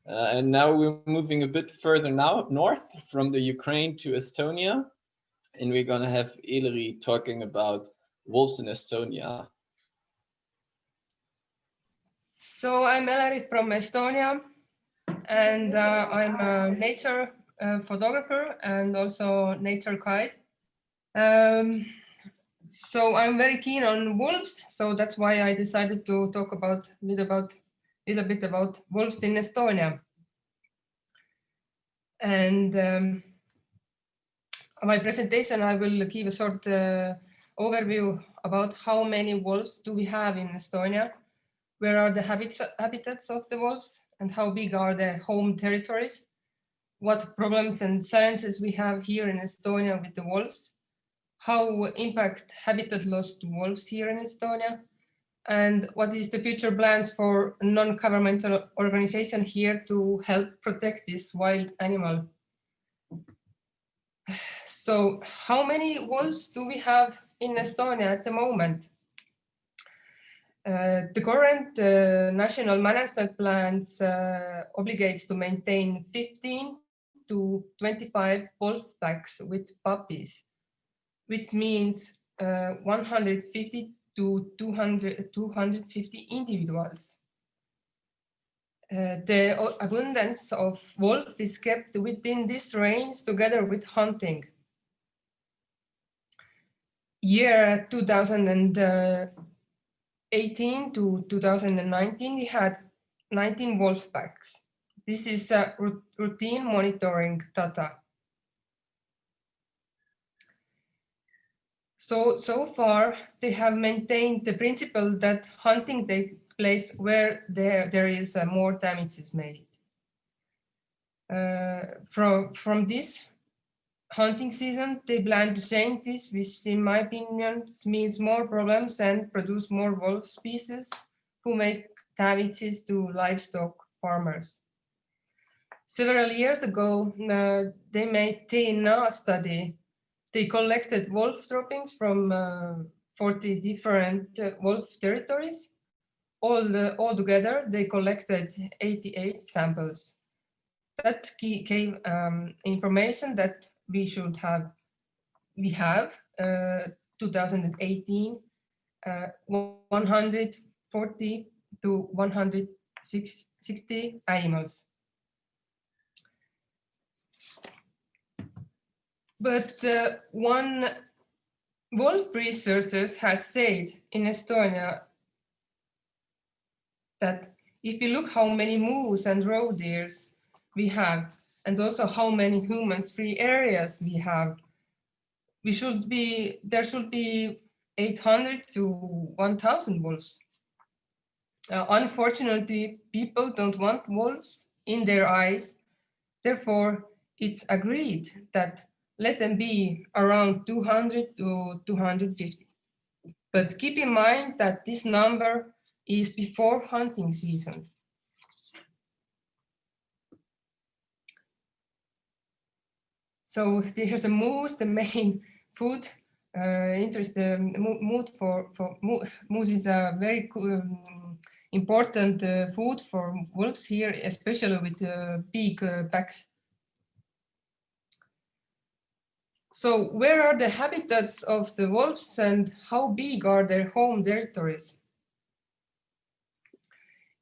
And now we're moving a bit further north from the Ukraine to Estonia, and we're going to have Eleri talking about wolves in Estonia. So I'm Eleri from Estonia, and I'm a nature photographer and also nature guide. So I'm very keen on wolves, so that's why I decided to talk about a little bit about wolves in Estonia. And my presentation, I will give a short overview about how many wolves do we have in Estonia, where are the habitats of the wolves, and how big are the home territories, what problems and challenges we have here in Estonia with the wolves, how impact habitat loss to wolves here in Estonia, and what is the future plans for non-governmental organization here to help protect this wild animal. So how many wolves do we have in Estonia at the moment? The current national management plans obligates to maintain 15 to 25 wolf packs with puppies, which means 150 to 250 individuals. The abundance of wolf is kept within this range together with hunting. Year 2018 to 2019, we had 19 wolf packs. This is routine monitoring data. So far, they have maintained the principle that hunting takes place where there is more damage is made. From this hunting season, they plan to change this, which in my opinion means more problems and produce more wolf species who make damages to livestock farmers. Several years ago, they made DNA study. They collected wolf droppings from 40 different wolf territories. All together, they collected 88 samples. That gave information that we should have. We have 2018 140 to 160 animals. But one wolf researcher has said in Estonia that if you look how many moose and roe deers we have, and also how many humans-free areas we have, there should be 800 to 1,000 wolves. Unfortunately, people don't want wolves in their eyes. Therefore, it's agreed that let them be around 200 to 250. But keep in mind that this number is before hunting season. So here's a moose, the main food. Moose is a very important food for wolves here, especially with big packs. So where are the habitats of the wolves and how big are their home territories?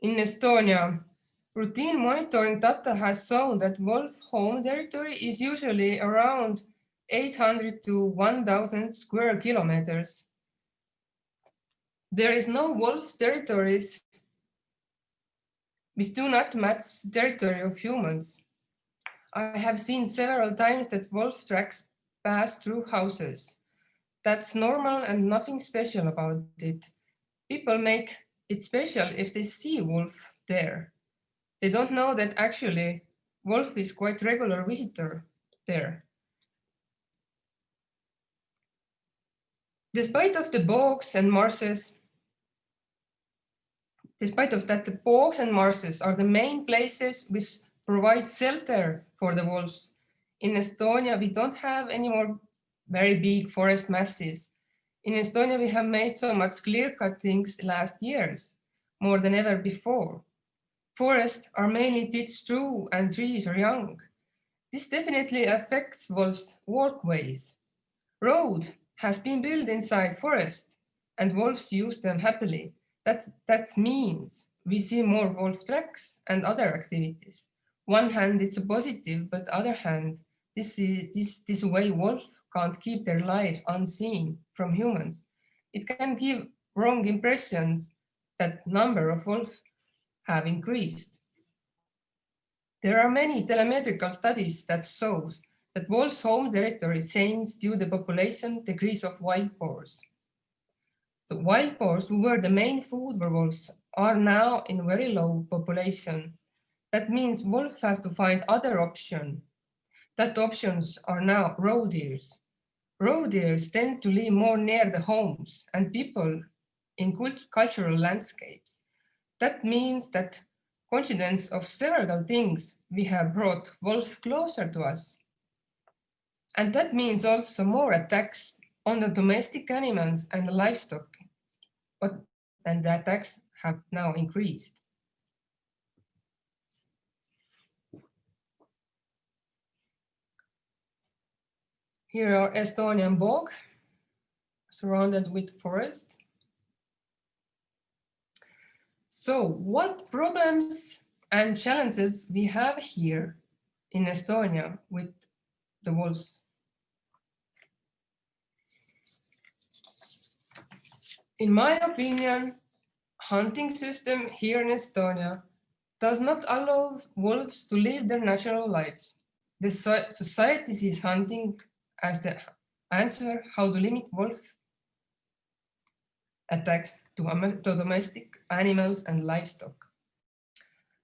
In Estonia, routine monitoring data has shown that wolf home territory is usually around 800 to 1,000 square kilometers. There is no wolf territories which do not match the territory of humans. I have seen several times that wolf tracks pass through houses. That's normal and nothing special about it. People make it special if they see wolf there. They don't know that actually wolf is quite regular visitor there. Despite of the bogs and marshes, the bogs and marshes are the main places which provide shelter for the wolves. In Estonia, we don't have any more very big forest massives. In Estonia, we have made so much clear cuttings last years, more than ever before. Forests are mainly ditched through and trees are young. This definitely affects wolves' walkways. Road has been built inside forest and wolves use them happily. That means we see more wolf tracks and other activities. One hand it's a positive, but other hand this way wolf can't keep their lives unseen from humans. It can give wrong impressions that number of wolves have increased. There are many telemetrical studies that show that wolves' home territory changes due to the population decrease of wild boars. So wild boars, who were the main food for wolves, are now in very low population. That means wolves have to find other options. That options are now roe deers. Roe deers tend to live more near the homes and people in cultural landscapes. That means that coincidence of several things we have brought wolf closer to us. And that means also more attacks on the domestic animals and the livestock. And the attacks have now increased. Here are Estonian bog, surrounded with forest. So what problems and challenges we have here in Estonia with the wolves? In my opinion, hunting system here in Estonia does not allow wolves to live their natural lives. The society sees hunting as the answer how to limit wolf attacks to domestic animals and livestock.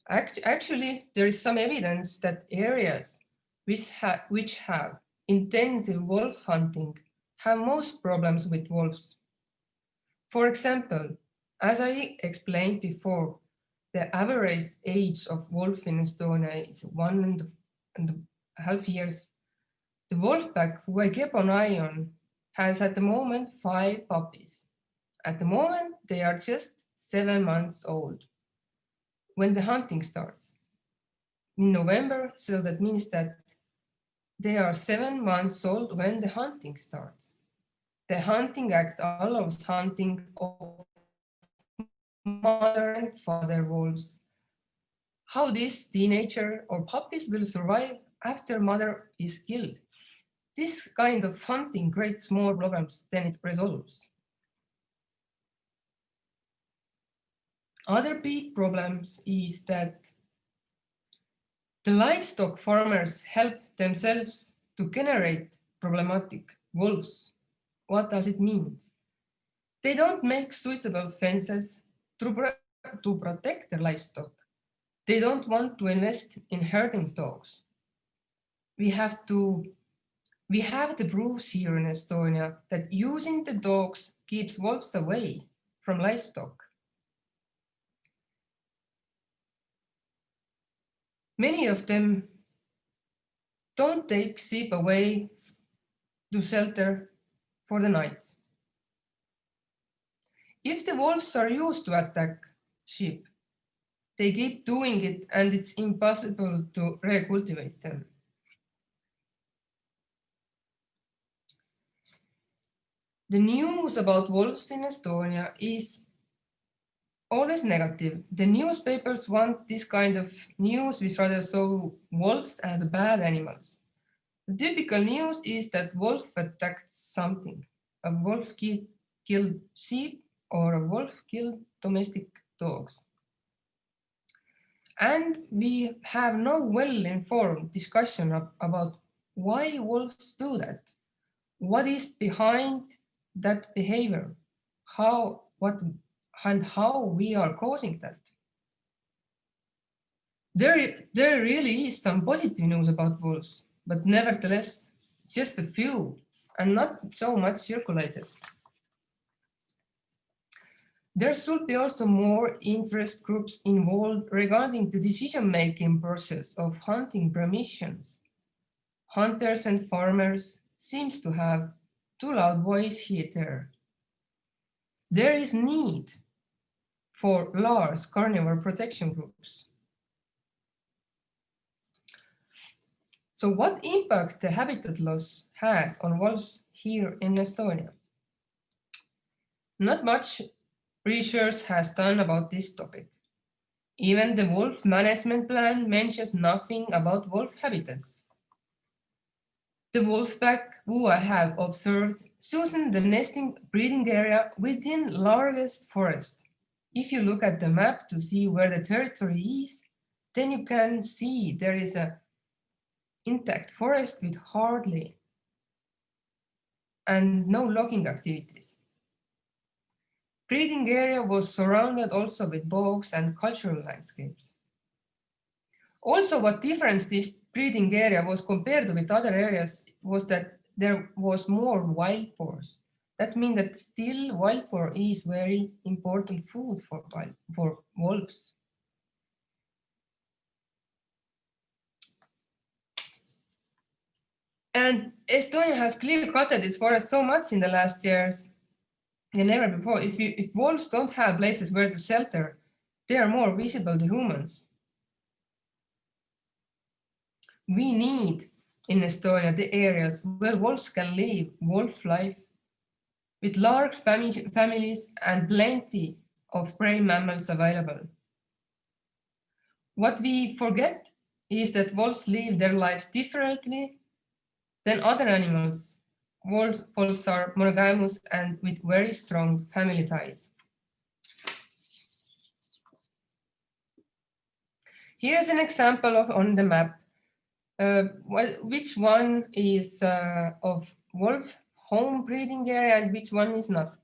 Actually, there is some evidence that areas which have intensive wolf hunting have most problems with wolves. For example, as I explained before, the average age of wolf in Estonia is 1.5 years. The wolf pack who I keep an eye on has at the moment 5 puppies. At the moment, they are just 7 months old when the hunting starts. In November, so that means that they are 7 months old when the hunting starts. The Hunting Act allows hunting of mother and father wolves. How this teenager or puppies will survive after mother is killed. This kind of hunting creates more problems than it resolves. Other big problems is that the livestock farmers help themselves to generate problematic wolves. What does it mean? They don't make suitable fences to protect their livestock. They don't want to invest in herding dogs. We have the proofs here in Estonia that using the dogs keeps wolves away from livestock. Many of them don't take sheep away to shelter for the nights. If the wolves are used to attack sheep, they keep doing it and it's impossible to recultivate them. The news about wolves in Estonia is always negative. The newspapers want this kind of news which rather show wolves as bad animals. The typical news is that wolf attacked something. A wolf killed sheep or a wolf killed domestic dogs. And we have no well-informed discussion about why wolves do that. What is behind that behavior? How we are causing that? There really is some positive news about wolves, but nevertheless, just a few and not so much circulated. There should be also more interest groups involved regarding the decision-making process of hunting permissions. Hunters and farmers seems to have too loud voice here. There is need for large carnivore protection groups. So what impact the habitat loss has on wolves here in Estonia? Not much research has done about this topic. Even the wolf management plan mentions nothing about wolf habitats. The wolf pack who I have observed chosen the nesting breeding area within largest forest. If you look at the map to see where the territory is, then you can see there is a intact forest with hardly and no logging activities. Breeding area was surrounded also with bogs and cultural landscapes. Also, what difference this breeding area was compared with other areas was that there was more wild boars. That means that still wild boar is very important food for wolves. And Estonia has clearly cutted its forest so much in the last years than ever before. If wolves don't have places where to shelter, they are more visible to humans. We need in Estonia the areas where wolves can live wolf life with large families and plenty of prey mammals available. What we forget is that wolves live their lives differently than other animals. Wolves are monogamous and with very strong family ties. Here's an example on the map. Which one is of wolf home breeding area and which one is not.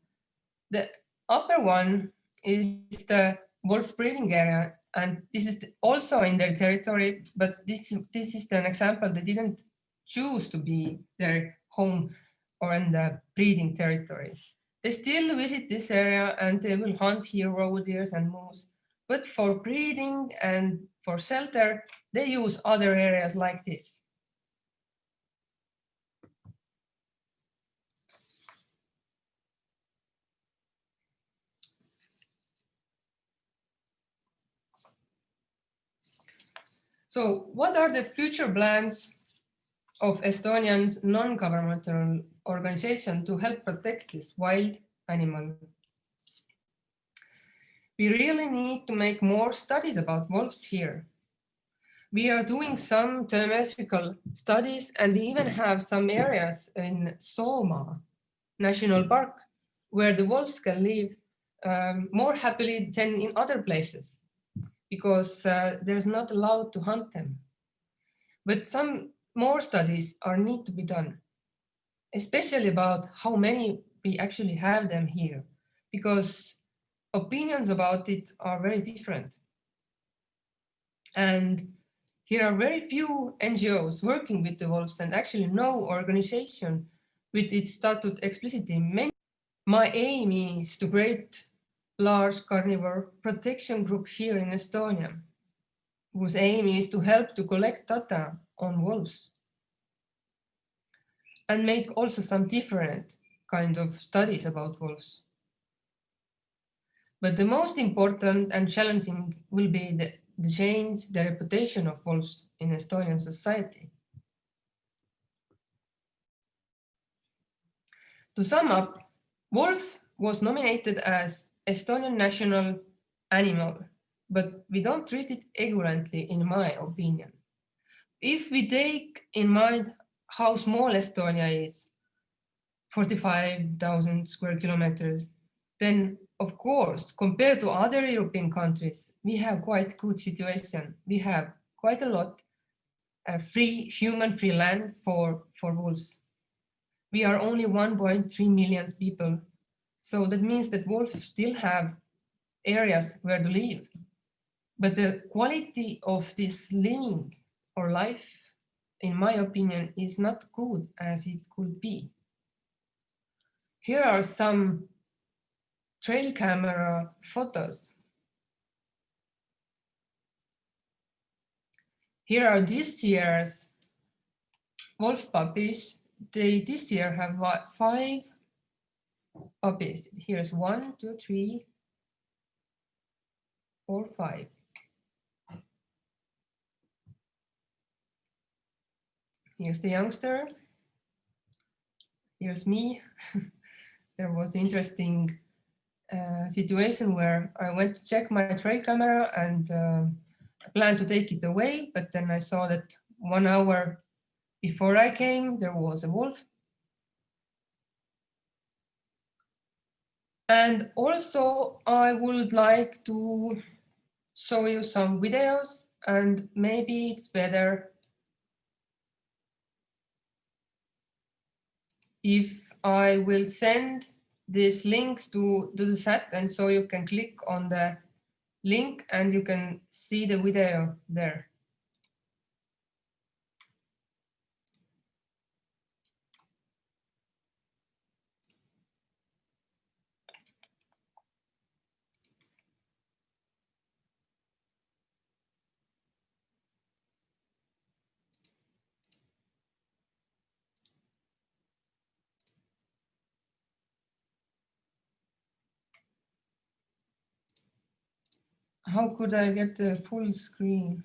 The upper one is the wolf breeding area, and this is also in their territory, but this is an example. They didn't choose to be their home or in the breeding territory. They still visit this area and they will hunt here roe deers and moose. But for breeding and for shelter, they use other areas like this. So what are the future plans of Estonians non-governmental organization to help protect this wild animal? We really need to make more studies about wolves here. We are doing some telemetrical studies and we even have some areas in Soma National Park where the wolves can live more happily than in other places because there's not allowed to hunt them. But some more studies are need to be done, especially about how many we actually have them here, because opinions about it are very different. And here are very few NGOs working with the wolves and actually no organization with its statute explicitly mentioned. My aim is to create large carnivore protection group here in Estonia, whose aim is to help to collect data on wolves and make also some different kind of studies about wolves. But the most important and challenging will be the change the reputation of wolves in Estonian society. To sum up, wolf was nominated as Estonian national animal, but we don't treat it equivalently in my opinion. If we take in mind how small Estonia is, 45,000 square kilometers, then of course, compared to other European countries, we have quite good situation. We have quite a lot of human-free land for wolves. We are only 1.3 million people. So that means that wolves still have areas where to live. But the quality of this living or life, in my opinion, is not good as it could be. Here are some trail camera photos. Here are this year's wolf puppies. They this year have 5 puppies. Here's 1, 2, 3, 4, 5. Here's the youngster. Here's me. There was interesting situation where I went to check my trail camera and I planned to take it away, but then I saw that 1 hour before I came, there was a wolf. And also I would like to show you some videos, and maybe it's better if I will send these links to the chat, and so you can click on the link and you can see the video there. How could I get the full screen?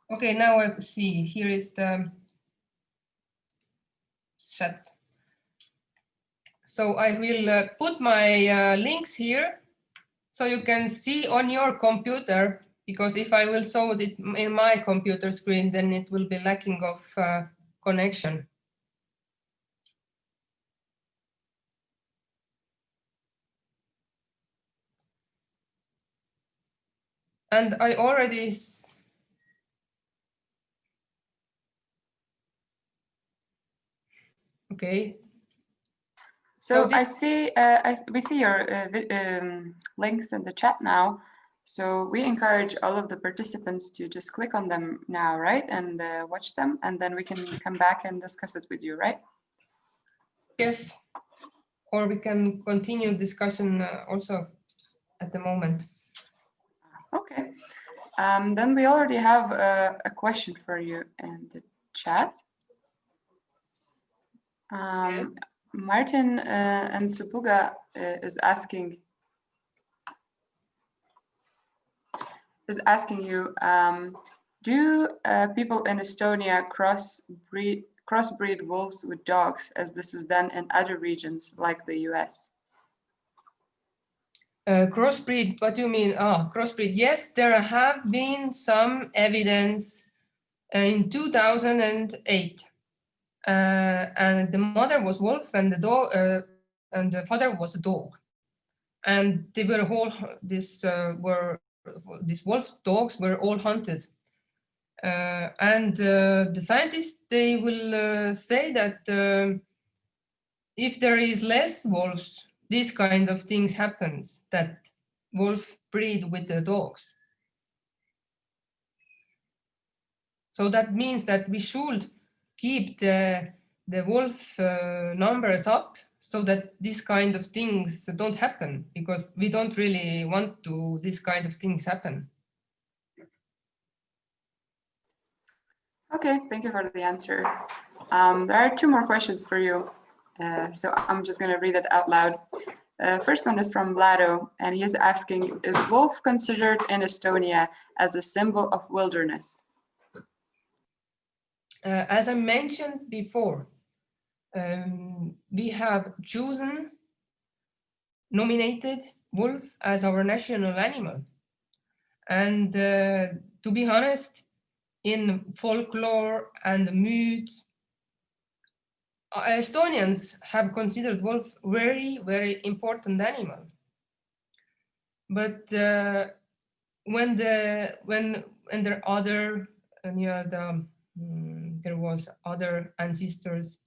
Okay, now I see. Here is the chat. So I will put my links here so you can see on your computer, because if I will show it in my computer screen, then it will be lacking of connection. And I already okay. So I see, we see your links in the chat now. So we encourage all of the participants to just click on them now, right? And watch them, and then we can come back and discuss it with you, right? Yes, or we can continue discussion also at the moment. Okay. Then we already have a question for you in the chat. Martin and Supuga is asking you, do people in Estonia crossbreed wolves with dogs, as this is done in other regions like the US? Crossbreed, what do you mean? Crossbreed. Yes, there have been some evidence in 2008. And the mother was wolf and the dog and the father was a dog. And they were all these wolf dogs were all hunted. And the scientists, they will say that if there is less wolves, this kind of things happens, that wolf breed with the dogs. So that means that we should keep the wolf numbers up so that this kind of things don't happen, because we don't really want to this kind of things happen. Okay, thank you for the answer. There are two more questions for you. So I'm just going to read it out loud. First one is from Vlado, and he is asking, is wolf considered in Estonia as a symbol of wilderness? As I mentioned before, we have chosen, nominated wolf as our national animal. And to be honest, in folklore and myths, Estonians have considered wolf very, very important animal. But when there are other, there was other ancestors,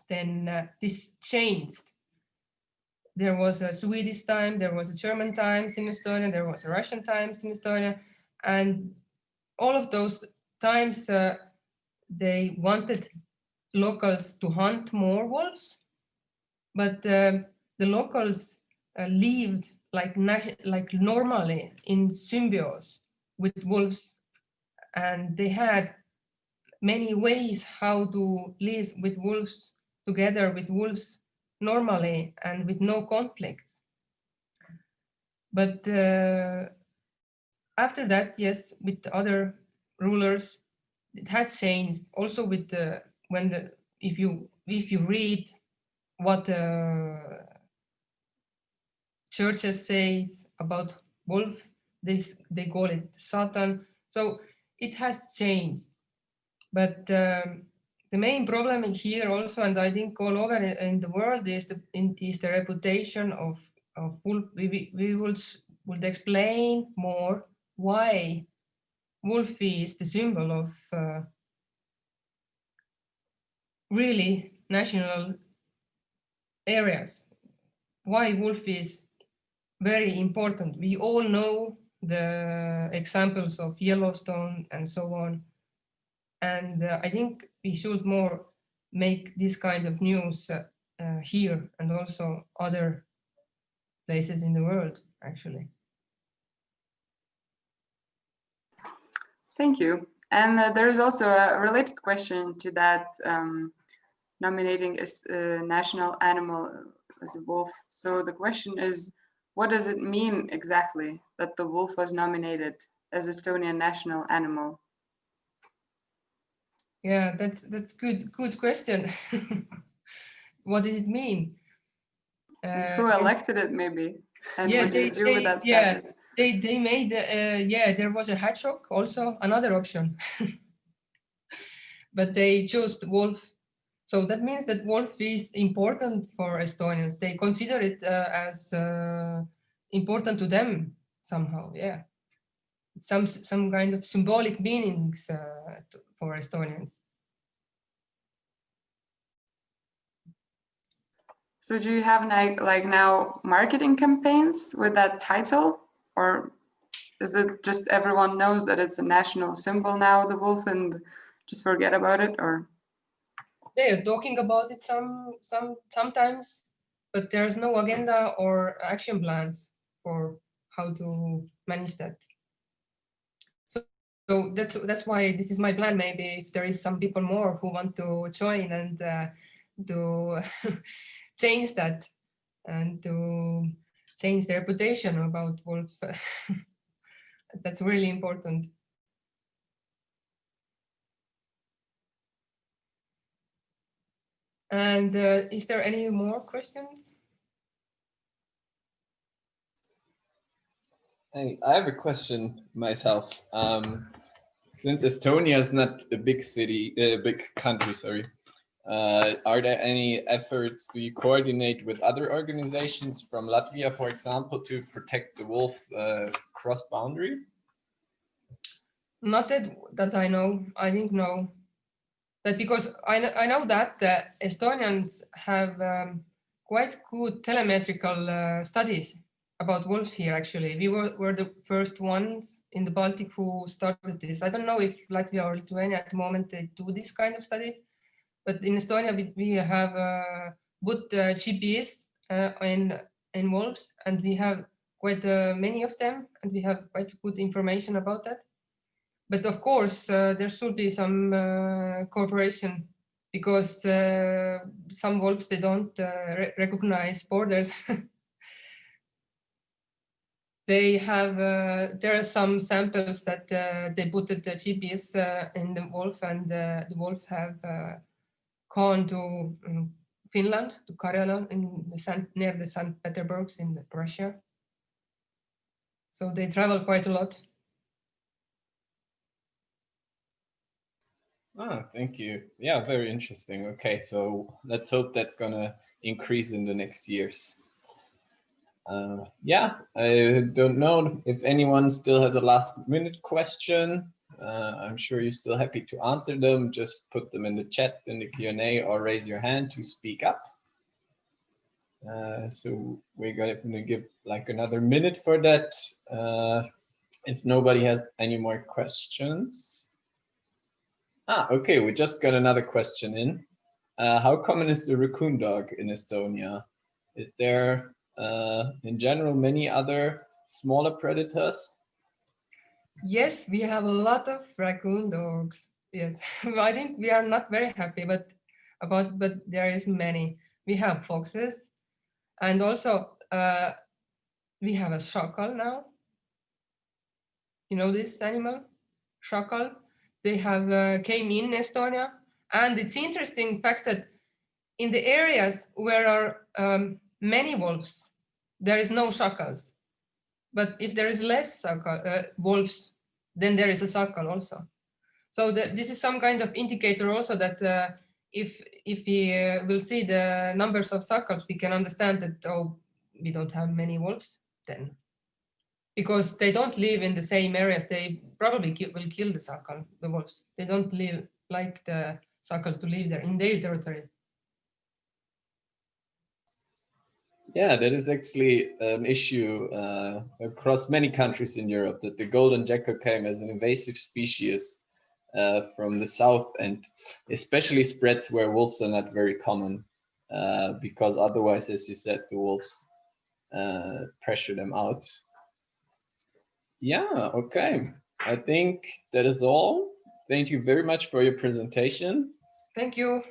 then this changed. There was a Swedish time, there was a German times in Estonia, there was a Russian times in Estonia, and all of those times they wanted locals to hunt more wolves, but the locals lived like normally in symbiosis with wolves, and they had many ways how to live with wolves, together with wolves normally and with no conflicts. But after that, yes, with other rulers, it has changed also with the if you read what the churches says about wolf, they call it Satan. So it has changed, but the main problem here also, and I think all over in the world, is the reputation of wolf. We would explain more why wolf is the symbol of really national areas. Why wolf is very important. We all know the examples of Yellowstone and so on. And I think we should more make this kind of news here and also other places in the world, actually. Thank you. And there is also a related question to that, nominating a national animal as a wolf. So the question is, what does it mean exactly that the wolf was nominated as Estonian national animal? Yeah, that's good question. What does it mean? Who elected it, maybe? And yeah, what do you do with that status? Yeah, they made there was a hedgehog, also another option, but they chose the wolf. So that means that wolf is important for Estonians. They consider it as important to them somehow. Yeah, some kind of symbolic meanings for Estonians. So do you have like now marketing campaigns with that title, or is it just everyone knows that it's a national symbol now, the wolf, and just forget about it? Or they're talking about it sometimes, but there's no agenda or action plans for how to manage that. So that's why this is my plan. Maybe if there is some people more who want to join and to change that and to change the reputation about wolves, that's really important. And is there any more questions? I have a question myself. Since Estonia is not a big country, sorry, are there any efforts, do you coordinate with other organizations from Latvia, for example, to protect the wolf cross-boundary? Not that I know. I think no. That because I know that Estonians have quite good telemetrical studies about wolves here, actually. We were the first ones in the Baltic who started this. I don't know if Latvia or Lithuania at the moment they do this kind of studies, but in Estonia we have good GPS in wolves, and we have quite many of them, and we have quite good information about that. But of course, there should be some cooperation, because some wolves, they don't recognize borders. They have, there are some samples that they put the GPS in the wolf, and the wolf have gone to Finland, to Karjala, near the St. Petersburgs in Russia. So they travel quite a lot. Oh, thank you. Yeah, very interesting. Okay, so let's hope that's gonna increase in the next years. Yeah, I don't know if anyone still has a last minute question. I'm sure you're still happy to answer them. Just put them in the chat, in the Q&A, or raise your hand to speak up. So we're gonna give like another minute for that. If nobody has any more questions. Okay, we just got another question in. How common is the raccoon dog in Estonia? Is there, in general, many other smaller predators? Yes, we have a lot of raccoon dogs. Yes, I think we are not very happy, but there is many. We have foxes, and also we have a shakal now. You know this animal, shakal? they have came in Estonia. And it's interesting fact that in the areas where are many wolves, there is no shakals. But if there is less wolves, then there is a shakal also. So this is some kind of indicator also that if we will see the numbers of shakals, we can understand that, oh, we don't have many wolves then. Because they don't live in the same areas, they probably will kill the wolves. They don't like the shakals to live there in their territory. Yeah, that is actually an issue across many countries in Europe, that the golden jackal came as an invasive species from the south, and especially spreads where wolves are not very common, because otherwise, as you said, the wolves pressure them out. Yeah, okay. I think that is all. Thank you very much for your presentation. Thank you.